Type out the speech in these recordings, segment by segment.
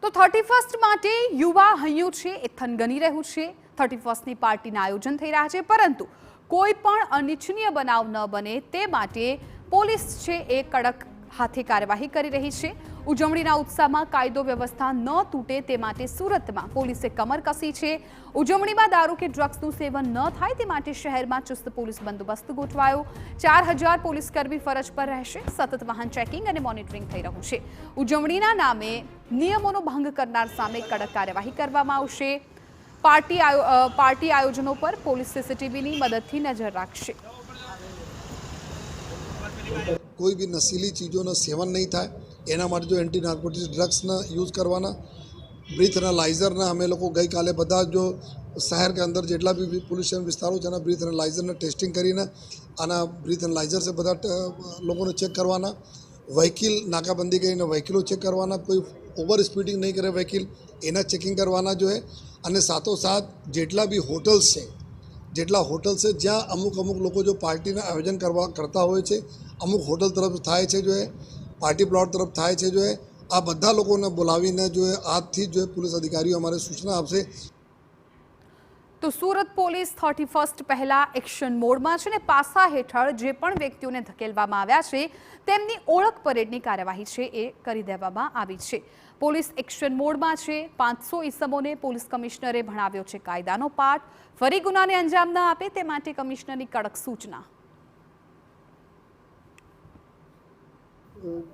તો 31st માટે યુવા હૈયું છે એ થનગની રહ્યું છે। 31st ની પાર્ટીના આયોજન થઈ રહ્યા છે, પરંતુ કોઈ પણ અનિચ્છનીય બનાવ ન બને તે માટે પોલીસ છે એ કડક હાથે કાર્યવાહી કરી રહી છે। ઉજવણીના ઉત્સાહમાં કાયદો વ્યવસ્થા ન તૂટે તે માટે સુરતમાં પોલીસે કમર કસી છે। ઉજવણીમાં દારૂ કે ડ્રગ્સનું સેવન ન થાય તે માટે શહેરમાં ચુસ્ત પોલીસ બંદોબસ્ત ગોઠવાયો। 4000 પોલીસકર્મી ફરજ પર રહેશે। સતત વાહન ચેકિંગ અને મોનિટરિંગ થઈ રહ્યું છે। ઉજવણીના નામે નિયમોનો ભંગ કરનાર સામે કડક કાર્યવાહી કરવામાં આવશે। પાર્ટી આયોજનો પર પોલીસ સીસીટીવીની મદદથી નજર રાખશે। कोई भी नशीली चीज़ों ना सेवन नहीं था एना माटे जो एंटी नार्कोटिक्स ड्रग्स ना यूज़ करवाना ब्रीथ एनालाइजर ना हमें लोग गई काले बधा जो शहर के अंदर जेटला भी पोल्यूशन विस्तारों है ब्रीथ एनालाइजर ने टेस्टिंग करीने आना ब्रीथ एनालाइजर से बधा लोगों ने चेक करवाना। व्हीकल नाकाबंदी करीने व्हीकलों चेक करवाना। कोई ओवर स्पीडिंग नहीं करे व्हीकल एना चेकिंग करवाना जो है। અને સાથોસાથ જેટલા બી હોટલ્સ છે જ્યાં અમુક લોકો જો પાર્ટીના આયોજન કરતા હોય છે, અમુક હોટલ તરફ થાય છે જો પાર્ટી પ્લોટ તરફ થાય છે જો આ બધા લોકોને બોલાવીને જો આજથી જો પોલીસ અધિકારીઓ અમારે સૂચના આપશે। તો સુરત પોલીસ 31st પહેલા એક્શન મોડમાં છે ને પાસા હેઠળ જે પણ વ્યક્તિઓને ધકેલવામાં આવ્યા છે તેમની ઓળખ પરેડની કાર્યવાહી છે એ કરી દેવામાં આવી છે। પોલીસ એક્શન મોડમાં છે। 500 ઈસમોને પોલીસ કમિશનરે ભણાવ્યો છે કાયદાનો પાઠ। ફરી ગુનાને અંજામ ન આપે તે માટે કમિશનરની કડક સૂચના।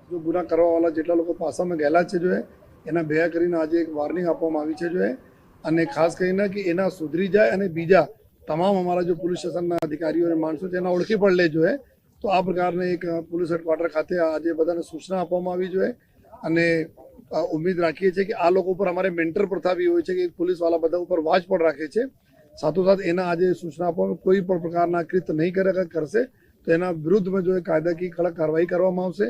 जो गुना करवा वाला जेटला लोग पासा में गયેલા છે जो है એના ભેગા કરીને આજે એક વાર્નિંગ આપવામાં આવી છે जो है। અને ખાસ કરીને કે એના સુધરી જાય અને બીજા તમામ અમારા जो પોલીસ સ્ટેશનના અધિકારીઓ અને માણસો છે એના ઓળખી પડે જો है। તો આ પ્રકારની એક પોલીસ હેડક્વાર્ટર ખાતે આજે બધાને સૂચના આપવામાં આવી જોઈએ અને ઉમ્મીદ રાખીએ છીએ કે આ લોકો ઉપર અમારે મેન્ટર પ્રથા બી હોય છે કે પોલીસવાળા બધા ઉપર વાચ પણ રાખે છે। સાથોસાથ એના આજે સૂચના આપવામાં કોઈ પણ પ્રકારના કૃત્ય નહીં કરશે તો એના વિરુદ્ધમાં જો કાયદાકીય કડક કાર્યવાહી કરવામાં આવશે।